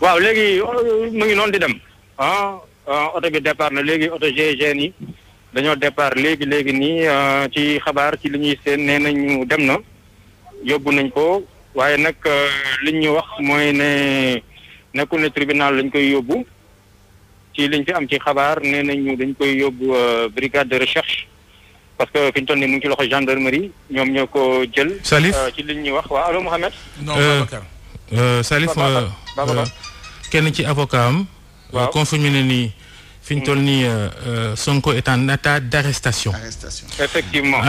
waaw léegi mu ngi noonu di dem oto bi départ na léegi oto GIGN yi dañoo départ léegi nii ci xabaar ci li ñuy seen nee nañu dem na yóbbu nañ ko waaye nag liñ ñu wax mooy ne nekkul ne tribunal lañ koy yóbbu ci liñ fi am ci xabaar nee nañu dañ koy yóbbu brigade de recherche parce que fi ñu toll nii mu ngi ci loxo gendarmerie ñoom ñoo ko jël. Salif ci liñ ñu wax waaw allo Mohamed. non Babacar. Salif kenn ci avocat am. waaw confirmé na ni fi ñu toll nii Sonko est en état d'arrestation. Effectivement.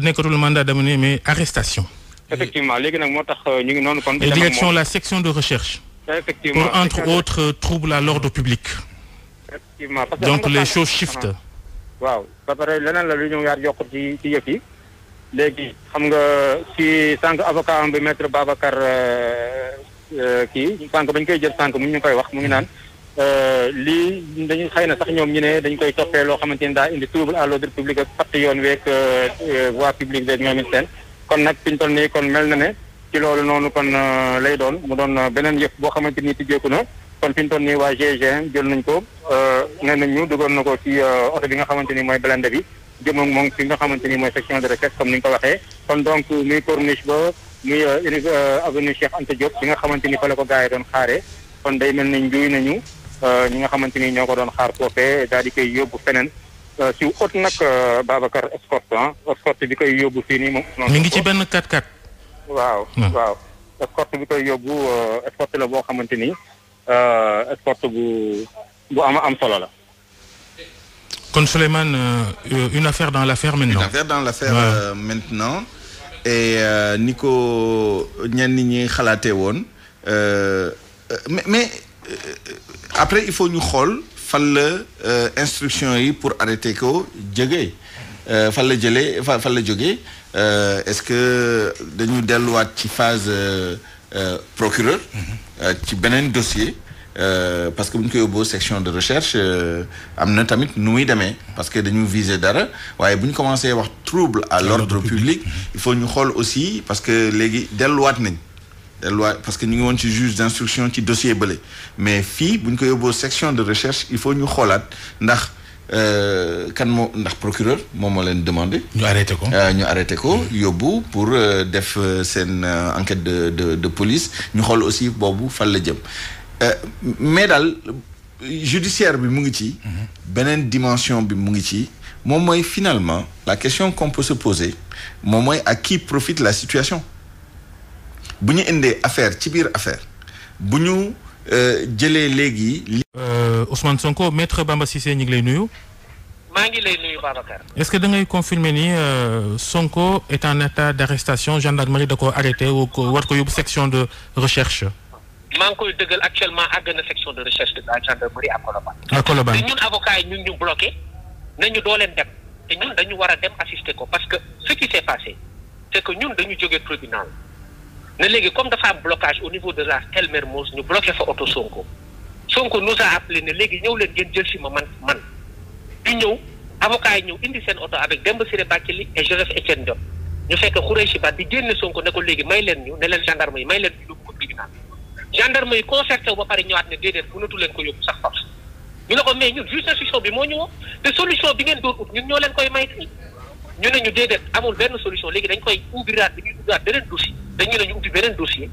nekkatul mandat d'amener mais arrestation. Effectivement léegi nag moo tax ñu ngi noonu kon. et direction la section de recherche. Effectivement pour entre autres troubles à l'ordre public. Effectivement parce que donc les choses shiftent. waaw ba pare leneen la lu ñu yaar yokk ci yëf yi léegi xam nga si sànq avocat am bi maître Babacar kii sànq bañ koy jël sànq mu ñu koy wax mu ngi naan lii dañu xëy na sax ñoom ñu ne dañ koy toppee loo xamante ni daa indi trouble à l'ordre public ak fatt yoon weeg voie publique beeg ñoom it seen kon nag fi ñu toll nii kon mel na ne ci loolu noonu kon lay doon mu doon beneen yëf boo xamante ni tijjeeku na kon fi ñu toll nii waa GIGN jël nañ ko nee nañ ñu dugal na ko ci oto bi nga xamante ni mooy blindé bi jëm ak moom fi nga xamante ni mooy section de recherche comme ni nga ko waxee kon donc muy corniche ba muy avenue Cheikh Anta Diop bi nga xamante ni fa la ko gars yi doon xaaree kon day mel ni njuuy nañu ñi nga xamante ni ñoo ko doon xaar foofee daal di koy yóbbu feneen si ot nag Babacar escorte bi koy yóbbu fii nii moom. mi ngi ci benn 4x4. waaw waaw escorte bi koy yóbbu escorte la boo xamante ni escorte bu am solo la. kon Souleymane une affaire dans l'affaire maintenant. Une affaire dans l'affaire maintenant et ni ko ñenn ñi xalaatee woon mais après il faut ñu xool fan la instruction yi pour arrêter ko jógee fan la jëlee fan la jógee est-ce que dañu delluwaat ci phase procureur ci beneen dossier parce que bu ñu ko yóbboo section de recherche am na tamit nu muy demee parce que dañu viser dara waaye bu ñu commencé wax trouble à l'ordre public il faut ñu xool aussi parce que léegi delluwaat parce que ñu ngi woon ci juge d'instruction ci dossier bële mais fii bu ñu ko yóbboo section de recherche il faut ñu xoolaat ndax ndax procureur moom moo leen demandé. ñu arrêté ko yóbbu pour def seen enquête de police ñu xool aussi boobu fan la jëm. mais daal judiciaire bi mu ngi ci beneen dimension bi mu ngi ci moom mooy finalement la question qu'on peut se poser moom mooy à qui profite la situation bu ñu indee affaire ci biir affaire bu ñu jëlee léegi Ousmane Sonko maître Bamba Cissé ñu ngi lay nuyu. maa ngi lay nuyu Babacar. est-ce que da ngay confirmer ni Sonko est en état d'arrestation gendarmerie da ko arrêté war ko yóbbu section de recherche. maa ngi koy dëggal actuellement àgg na section de recherche de la gendarmerie à Colobane. à Colobane te ñun avocats yi ñu bloqué nañu doo leen dem te ñun dañu war a dem assister ko parce que ce qui s'est passé c'est que ñun dañu jógee tribunal ne léegi comme dafa am blocage au niveau de la Stel Mermoz ñu bloqué fa auto Sonko nous a appelé ne léegi ñëw leen ngeen jël si ma man ñu ñëw avocats yi ñëw indi seen auto avec Demba Ciré Bathily et Joseph Étienne Diop ñu fekk Khoureychi Ba di génne Sonko ne ko léegi may leen ñu ne leen gendarme yi may leen ñu yóbbu ko tribunal gendarme yi concerté wu ba pare ñëwaat ne déedéet mënatu leen ko yóbbu sax force ñu ne ko mais ñun juge d'instruction bi moo ñu woo te solution bi ngeen doon ut ñun ñoo leen koy may ñu ne ñu déedéet amul benn solution léegi dañ koy ubbiwaat dañuy ubbiwaat beneen dossier dañu ne ñu ubbi beneen dossier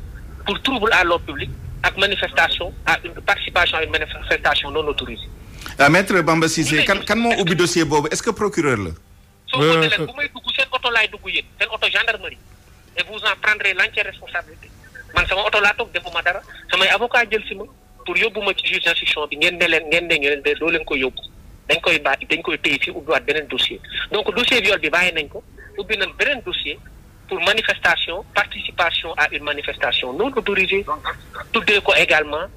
pour trouble à l'ordre public ak manifestation à une participation à une manifestation non autorisée. maître Bamba Cissé kan moo ubbi dossier boobu est-ce que procureur la. soo ko ne leen bu may dugg seen oto laay dugg yéen seen oto gendarmerie et vous en prendrez l'entière responsabilité man sama oto laa toog defuma dara samay avocat jël si ma pour yóbbu ma ci juge d'instruction bi ngeen ne leen doo leen ko yóbbu dañ koy téye fii ubbiwaat beneen dossier donc dossier viol bi bàyyi nañ ko ubbi nañ beneen dossier pour manifestation participation à une manifestation non autorisée tuddee ko également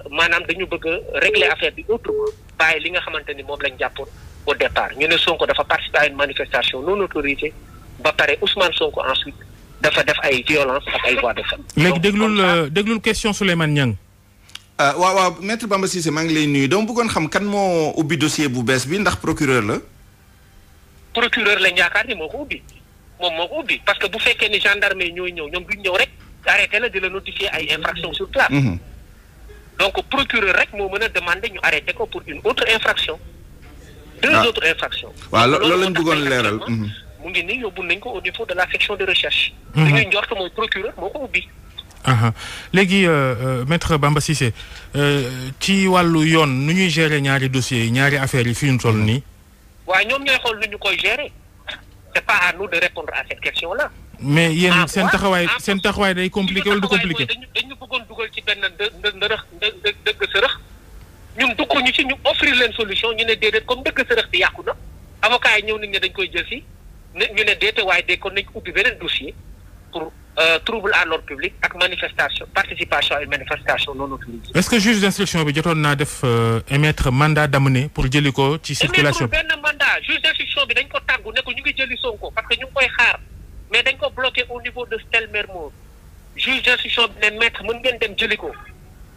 maanaam dañu bëgg a régler affaire bi autrement bàyyi li nga xamante ni moom lañ jàppoon au départ ñu ne Sonko dafa participer à une manifestation non autorisée ba pare Ousmane Sonko ensuite dafa def ay violence ak ay voies de fait. léegi déglul question Souleymane Niang. waaw maître Bamba Cissé maa ngi lay nuyu dama bëggoon xam kan moo ubbi dossier bu bees bi ndax procureur la. procureur lañ yaakaar ni moo ko ubbi moom moo ko ubbi parce que bu fekkee ni gendarme yi ñooy ñëw ñoom duñ ñëw rek arrêté la di la notifier ay infractions sur place. donc procureur rek moo mën a demander ñu arrêté ko pour une autre infraction. deux autres infractions. waaw loolu lañ bëggoon leeral. mu ngi nii yóbbu nañ ko au niveau de la section de recherche. li ñuy njort mooy procureur moo ko ubbi. léegi maître Bamba Cissé ci wàllu yoon nu ñuy gérer ñaari dossiers yi ñaari affaires yi fi ñu toll nii. waaye ñoom ñooy xool nu ñu koy gérer c'est pas à nous de répondre à cette question là. mais yéen seen taxawaay day compliqué wala du compliqué. dañu bëggoon dugal ci benn dëgg sërëx ñun dugguñu ci ñu offrir leen solution ñu ne déedéet comme dëgg sërëx bi yàqu na avocat yi ñëw nañ ne dañ koy jël si ñu ne déete waaye de kon nañ ubbi beneen dossier pour trouble à l'ordre public ak participation à une manifestation non autorisée. est-ce que juge d'instruction bi jotoon naa def émettre mandat d'amener pour jëli ko ci circulation. benn mandat juge d'instruction bi dañ ko tàggu ne ko ñu ngi jëli Sonko parce que ñu ngi koy xaar mais dañ ko bloqué au niveau de Stèle Mermoz juge d'instruction bi ne maître mën ngeen dem jëli ko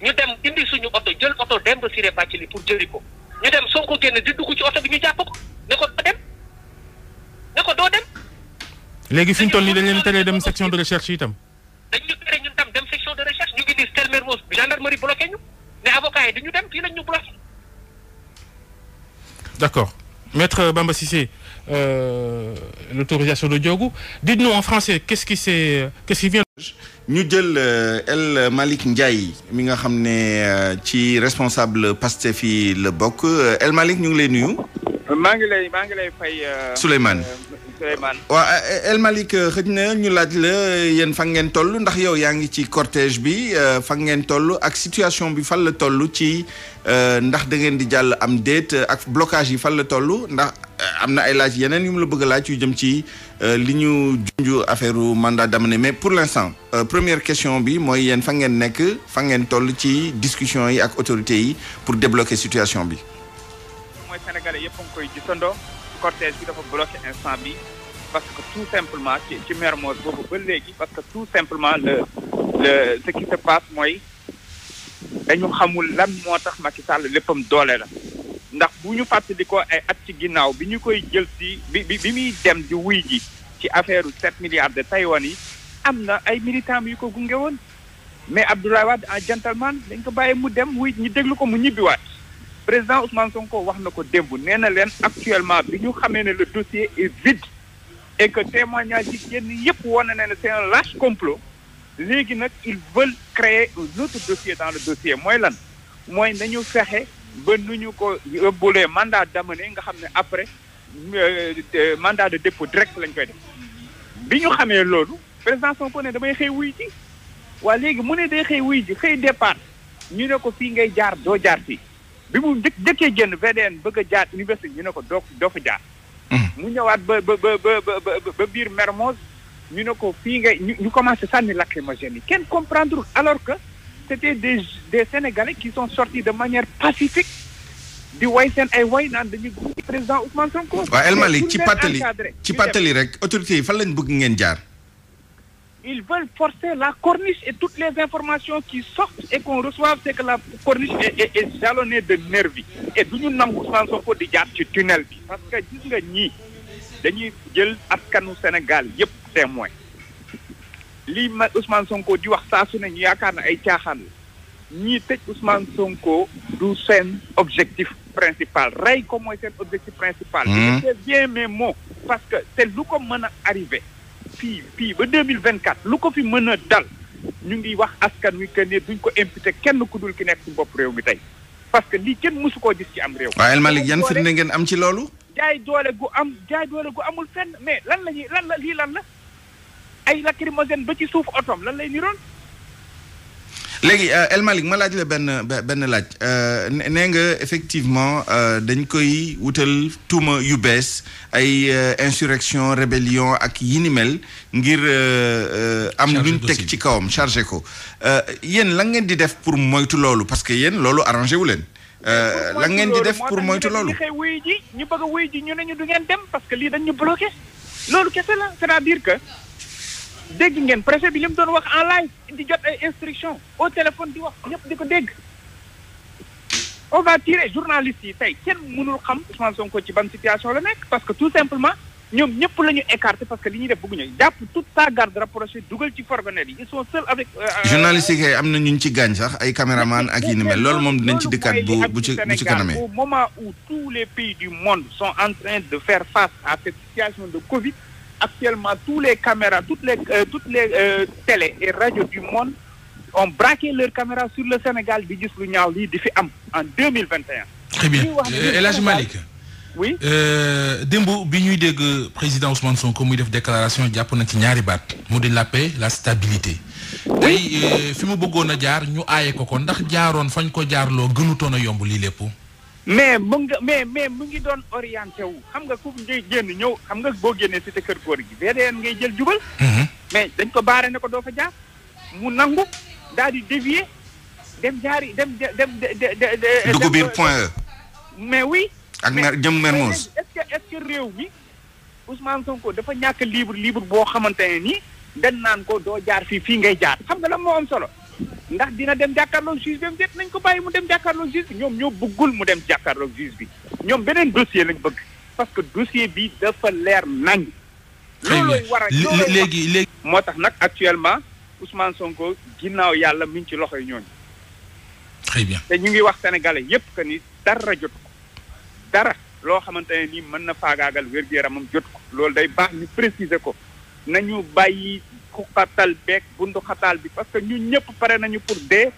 ñu dem indi suñu oto jël oto dem ba Ciré Bathily pour jëli ko ñu dem Sonko génn di dugg ci oto bi ñu jàpp ko ne ko doo dem ne ko doo dem. léegi fi ñu toll nii dañ leen tere dem section de recherche itam. dañ ñu tere ñun tam dem section de recherche ñu ngi di Stèle Mermoz gendarmerie bloqué ñu ne avocat yi dañu dem fii lañ ñu bloqué. D'accord. Maître Bamba Cissé, l'autorisation de Diogou. Dites-nous en français, qu'est-ce qui vient. ñu jël El Malick Ndiaye mi nga xam ne ci responsable Pastef yi la bokk El Malick ñu ngi lay nuyu. maa ngi lay fay. Souleymane. waaw El Malick xëj na ñu laaj la yéen fan ngeen toll ndax yow yaa ngi ci cortège bi fan ngeen toll ak situation bi fan la toll ci ndax da ngeen di jàll am déet ak blocage yi fan la toll ndax am na ay laaj yeneen yu mu la bëgg a laaj yu jëm ci li ñu junj affaire mandat d'amener mais pour l'instant première question bi mooy yéen fan ngeen nekk fan ngeen toll ci discussion yi ak autorités yi pour débloquer situation bi. mooy sénégalais yëpp a ngi koy gisandoo. cortège bi dafa bloqué instant bi parce que tout simplement ci Mermoz boobu ba léegi parce que tout simplement ce qui se passe mooy dañu xamul lan moo tax Macky Sall léppam doole la ndax bu ñu fàttali ko ay at ci ginnaaw bi ñu koy jël si bi muy dem di wuy ji ci affaire 7 milliards de Taïwan yi am na ay militants yu ko gunge woon mais Abdoulaye Wade en gentleman dañ ko bàyyi mu dem wuy ñu déglu ko mu ñibbiwaat. Président Ousmane Sonko wax na ko démb nee na leen actuellement bi ñu xamee ne le dossier est vide et que témoignage yi génn yëpp wane na ne c'est un lâche complot léegi nag ils veulent créer un autre dossier dans le dossier mooy lan mooy nañu fexe ba nu ñu ko yóbbulee mandat d'amener nga xam ne après mandat de dépôt direct lañ koy def bi ñu xamee loolu président Sonko ne damay xëy wuy ji waa léegi mu ne day xëy wuy ji xëy départ ñu ne ko fii ngay jaar doo jaar fii bi mu jëkkee génn VDN bëgg a jaar université ñu ne ko doo fa jaar. mu ñëwaat ba biir Mermoz ñu ne ko fii ngay ñu commencé sànni lacrymogène yi kenn comprendre alors que c'était des Sénégalais qui sont sortis de manière pacifique di way seen ay way naan dañuy gunge président Ousmane Sonko. waaw El Malick ci pàttali rek autorités yi fan lañ bëgg ngeen jaar. Ils veulent forcer la corniche et toutes les informations qui sortent et qu'on reçoive, c'est que la corniche est jalonnée de nervis. Et du ñu nangu Ousmane Sonko di jaar ci tunnel bi parce que gis nga ñii dañuy jël askanu Sénégal yépp témoin lii ma Ousmane Sonko di wax saa su ne ñu yaakaar na ay caaxaan la ñii tëj Ousmane Sonko du seen objectif principal rey ko mooy seen objectif principal. C'est bien mes mots parce que c'est lu ko mën a arrivé. fii ba 2024 lu ko fi mën a dal ñu ngi wax askan wi que ne duñ ko imputer kenn ku dul ki nekk ci bopp réew mi tey parce que lii kenn mësu koo gis ci am réew. waaw El Malick yan firnde ngeen am ci loolu. jaay doole gu amul fenn mais lan la ay lacrymogène ba ci suuf otoom lan lay niroon. léegi El Malick ma laaj la benn laaj nee nga effectivement dañ koy wutal tuuma yu bees ay insurrection rébellion ak yi ni mel ngir am luñ teg ci kawam chargé ko yéen la ngeen di def pour moytu loolu parce que yéen loolu arrangé wu leen la ngeen di def pour moytu loolu. xëy wuy ji ñu bëgg a wuy ji ñu ne ñu du ngeen dem parce que lii dañ ñu bloqué loolu kese la c'est-à-dire que dégg ngeen préfet bi li mu doon wax en live di jot ay instructions au téléphone di wax ñëpp di ko dégg on va tirer journalistes yi tey kenn mënul xam Ousmane Sonko ci ban situation la nekk parce que tout simplement ñoom ñëpp la ñu écarté parce que li ñuy def bëgguñu jàpp toute sa garde rapprochée dugal ci fourgonnette yi ils sont seuls avec. journalistes yi am na ñu ci gaañ sax ay caméraman ak yi ni mel loolu moom dinañ ci dikkaat bu ci kanamee. au moment où tous les pays du monde sont en train de faire face à cette situation de Covid actuellement tous les caméras toutes les télé et radios du monde ont braqué leurs caméras sur le Sénégal di gis lu ñaaw lii di fi am en 2021. Très bien El Hadj Malick. oui démb bi ñuy dégg président Ousmane Sonko muy def déclaration jàpp na ci ñaari baat mu di la paix la stabilité. tey fi mu bëggoon a jaar ñu aaye ko ndax jaaroon fañ ko jaarloo gënutoon a yomb lii lépp. mais mu ngi doon orienté wu xam nga ku ngay génn ñëw xam nga boo génnee cité kër góor gi VDN ngay jël jubal. mais dañ ko baare ne ko doo fa jaar mu nangu daal di dévier dem jaari dem. dugg biir point E. mais oui. ak jëm Mermoz. est-ce que réew mi Ousmane Sonko dafa ñàkk libre boo xamante ne nii dañ naan ko doo jaar fii ngay jaar xam nga la moo am solo ndax dina dem jàkkaarloog juge bi déet nañ ko bàyyi mu dem jàkkaarloog juge bi ñoom ñoo bëggul mu dem jàkkaarloog juge bi ñoom beneen dossier lañ bëgg parce que dossier bi dafa leer nañ. loolooy war a léegi moo tax nag actuellement Ousmane Sonko ginnaaw yàlla mi ngi ci loxoy ñooñu. très bien te ñu ngi wax sénégalais yépp que ni dara jot ko dara loo xamante ne nii mën na faagaagal wér-gu-yaramam jot ko loolu day baax ñu préciser ko nañu bàyyi ku xatal beeg bundu xataal bi parce que ñun ñëpp pare nañu pour dee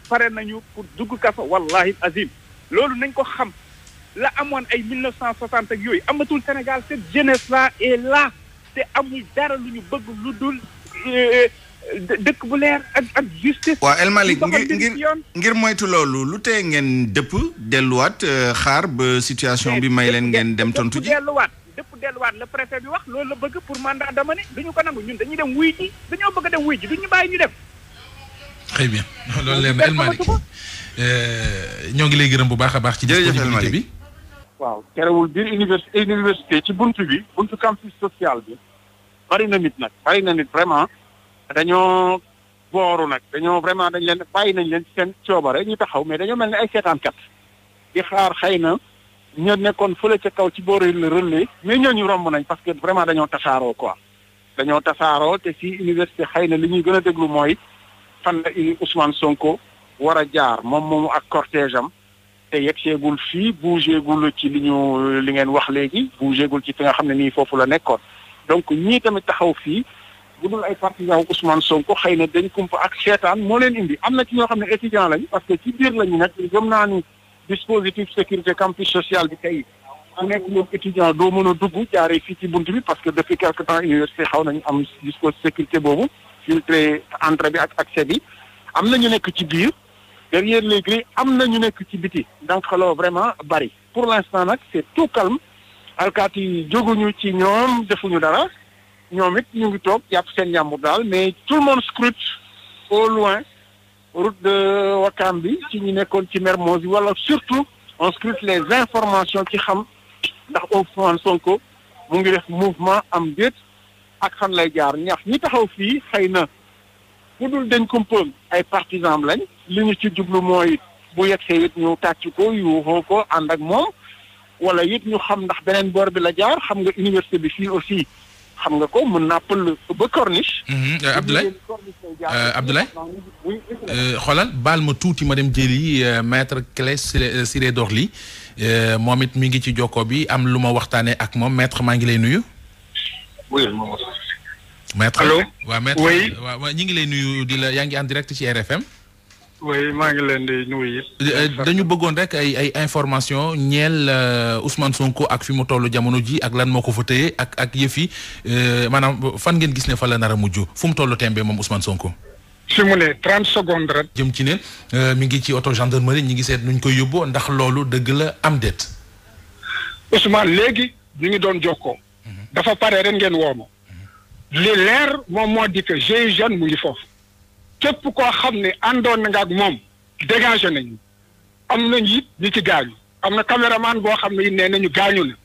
pare nañu pour dugg kaso wallahi azim loolu nañ ko xam la amoon ay 1960 ak yooyu amatul Sénégal cette jeunesse là est là te amul dara lu ñu bëgg lu dul dëkk bu leer ak justice. waaw El Malick ngir moytu loolu lu tee ngeen dëpp delluwaat xaar ba situation bi may leen ngeen dem tontu ji. delluwaat le préfet bi wax loolu la bëgg pour mandat d'amener duñu ko nangu ñun dañuy dem wuy ji dañoo bëgg a dem wuy ji duñu bàyyi ñu dem. très bien loolu leer na El Malick ñoo ngi lay gërëm bu baax a baax. ci disponibilité bi. waaw terewul biir université ci buntu campus social bi bari na nit vraiment. dañoo booru nag dañoo vraiment dañ leen bàyyi nañ leen seen coobare ñu taxaw mais dañoo mel ni ay seetaankat di xaar xëy na ña nekkoon fële ca kaw ci boori le relais mais ñooñu romb nañ parce que vraiment dañoo tasaaroo quoi dañoo tasaaroo te si université xëy na li ñuy gën a déglu mooy fan la Ousmane Sonko war a jaar moomu ak cortège am te yeggseegul fii bougéegul ci li ngeen wax léegi bougéegul ci fi nga xam ne nii foofu la nekkoon donc ñii tamit taxaw fii bu dul ay partisans wu Ousmane Sonko xëy na dañ kumpa ak seetaan moo leen indi am na ci ñoo xam ne étudiant lañ parce que ci biir lañu nekk gëm naa ni dispositif sécurité campus social bi tey ku nekk moom étudiant doo mën a dugg jaaree fii ci bunt bi parce que depuis quelque temps université xaw nañu am dispositif sécurité boobu filtré entrée bi ak accès bi am na ñu nekk ci biir derrière les grilles am na ñu nekk ci biti donc xaloo vraiment bari pour l'instant nag c'est tout calme alkaati yi jóguñu ci ñoom defuñu dara ñoom it ñu ngi toog jàpp seen njàmbur daal mais tout le monde scrute au loin route de Ouakam bi ci ñu nekkoon ci Mermoz yi wala surtout on scrute les informations ci xam ndax Ousmane Sonko mu ngi def mouvement am déet ak fan lay jaar ñax ñi taxaw fii xëy na bu dul dañ kumpa ay partisans lañ li ñu ci jublu mooy bu yegsee it ñu tàcc ko yuuxoo ko ànd ak moom wala it ñu xam ndax beneen boor bi la jaar xam nga université bi fii aussi xam nga ko mën naa pël ba corniche. Abdoulaye xoolal baal ma tuuti ma dem jëli maître Clé Ciré Dorly moom it mi ngi ci jokko bi am lu ma waxtaanee ak moom maître maa ngi lay nuyu. oui. maître allo waaw maître waaw ñi ngi lay nuyu di la yaa ngi en direct ci RFM. oui maa ngi leen di nuyu. dañu bëggoon rek ay information ñeel Ousmane Sonko ak fi mu toll jamono ji ak lan moo ko fa tëye ak yëf yi maanaam fan ngeen gis ne fa la nar a mujj fu mu toll tembe moom Ousmane Sonko. fi mu ne 30 secondes rek. jëm ci ne mi ngi ci auto gendarmerie ñi ngi seet nuñ koy yóbboo ndax loolu dëgg la am déet. Ousmane léegi ñu ngi doon jokkoo. dafa pare rek ngeen woo ma. li leer moom moo di que GIGN mu ngi foofu. képp koo xam ne àndoon na nga ak moom dégagé nañu am nañu it ñi ci gaañu am na caméraman boo xam ne it nee nañu gaañu na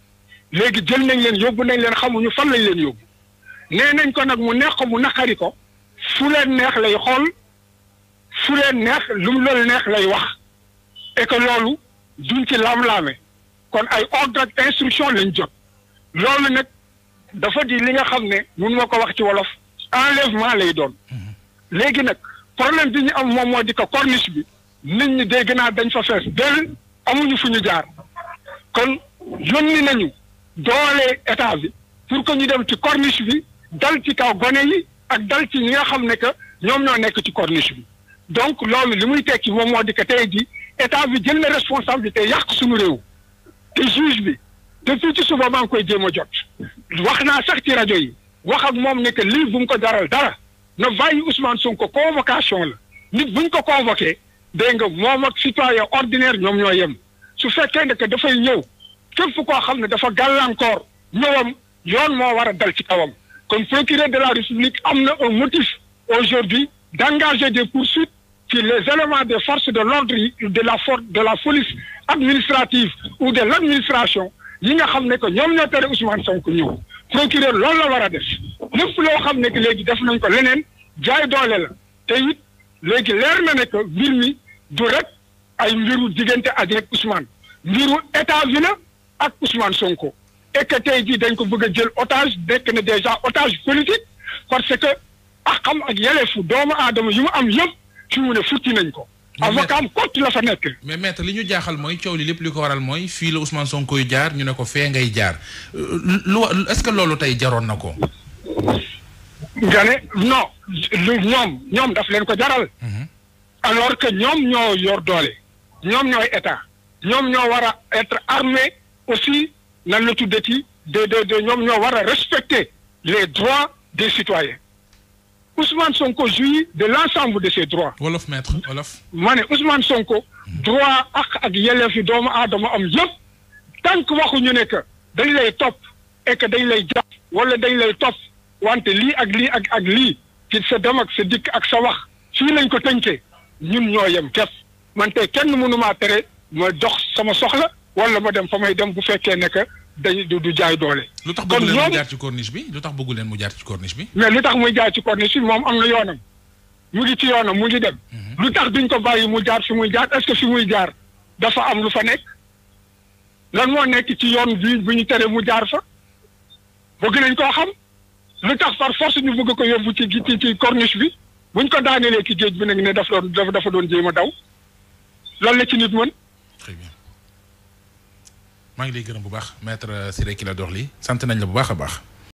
léegi jël nañ leen yóbbu nañ leen xamuñu fan lañ leen yóbbu nee nañ ko nag mu neex ko mu naqari ko fu leen neex lay xool fu leen neex lu mu loolu neex lay wax et que loolu duñ ci laam-laame kon ay ordre ak instruction lañ jot loolu nag dafa di li nga xam ne mun ma ko wax ci wolof enlèvement lay doon léegi nag problème bi ñu am moom moo di ko corniche bi nit ñi dégg naa dañ fa fees del amuñu fu ñu jaar kon yónni nañu doole état bi pour que ñu dem ci corniche bi dal ci kaw gone yi ak dal ci ñi nga xam ne que ñoom ñoo nekk ci corniche bi donc loolu li muy tekki moom moo di que tey ji état bi jël na responsabilité yàq suñu réew te juge bi depuis ci suba maa ngi koy jéem a jot wax naa sax ci rajo yi wax ak moom ne que lii bu mu ko jaral dara na bàyyi Ousmane Sonko convocation la nit buñ ko convoqué dégg nga moom ak citoyen ordinaire ñoom ñoo yem su fekkee ne que dafay ñëw képp koo xam ne dafa gàllankoor ñëwam yoon moo war a dal ci kawam kon procureur de la République am na un motif aujourd'hui d'engager des poursuites ci les éléments des forces de l'ordre yi de la police administrative ou de l'administration yi nga xam ne que ñoom ñoo tere Ousmane Sonko ñëw procureur loolu la war a def lépp loo xam ne que léegi def nañ ko leneen jaay doole la te it léegi leer na ne que mbir mi du rek ay mbiru diggante ak rek Ousmane mbiru état bi la ak Ousmane Sonko et que tey jii dañ ko bëgg a jël otage nekk na déjà otage politique parce que ak xam ak yelleefu doomu aadama yu mu am yëpp fi mu ne futti nañ ko. avocat am kott la fa nekk. mais maître li ñu jaaxal mooy coow li lépp li ko waral mooy fii la Ousmane Sonko yu jaar ñu ne ko fee ngay jaar est-ce que loolu tey jaroon na ko. nga ne non ñoom daf leen ko jaral. alors que ñoom ñoo yor doole. ñoom ñooy état. ñoom ñoo war a être armé aussi nan la tuddati de ñoom ñoo war a respecter les droits des citoyens. Ousmane Sonko jouit de l'ensemble de ses droits. wolof maître wolof. ma ne Ousmane Sonko. droit ak yelleef yi doomu aadama am yëpp. tant que waxuñu ne que dañ lay topp et que dañ lay jàpp wala dañ lay topp wante lii ak lii ak lii ci sa dem ak sa dikk ak sa wax fii lañ ko tënkee ñun ñoo yem képp man tey kenn mënumaa tere ma dox sama soxla wala ma dem fa may dem bu fekkee ne que dañ du jaay doole. lu tax bëggu leen mu jaar ci corniche bi lu tax bëggu leen mu jaar ci corniche bi. mais lu tax muy jaar ci corniche bi moom am na yoonam mu ngi ci yoonam mu ngi dem. lu tax duñ ko bàyyi mu jaar fi muy jaar est-ce que fi muy jaar dafa am lu fa nekk lan moo nekk ci yoon bi bu ñu tere mu jaar fa bëgg nañ koo xam lu tax par force ñu bëgg ko yóbbu ci corniche bi buñ ko daanelee ci géej bi nag ne dafa doon jéem a daw lan la ci nit mën. très bien maa ngi lay gërëm bu baax maître Ciré Clédor Ly sant nañ la bu baax a baax.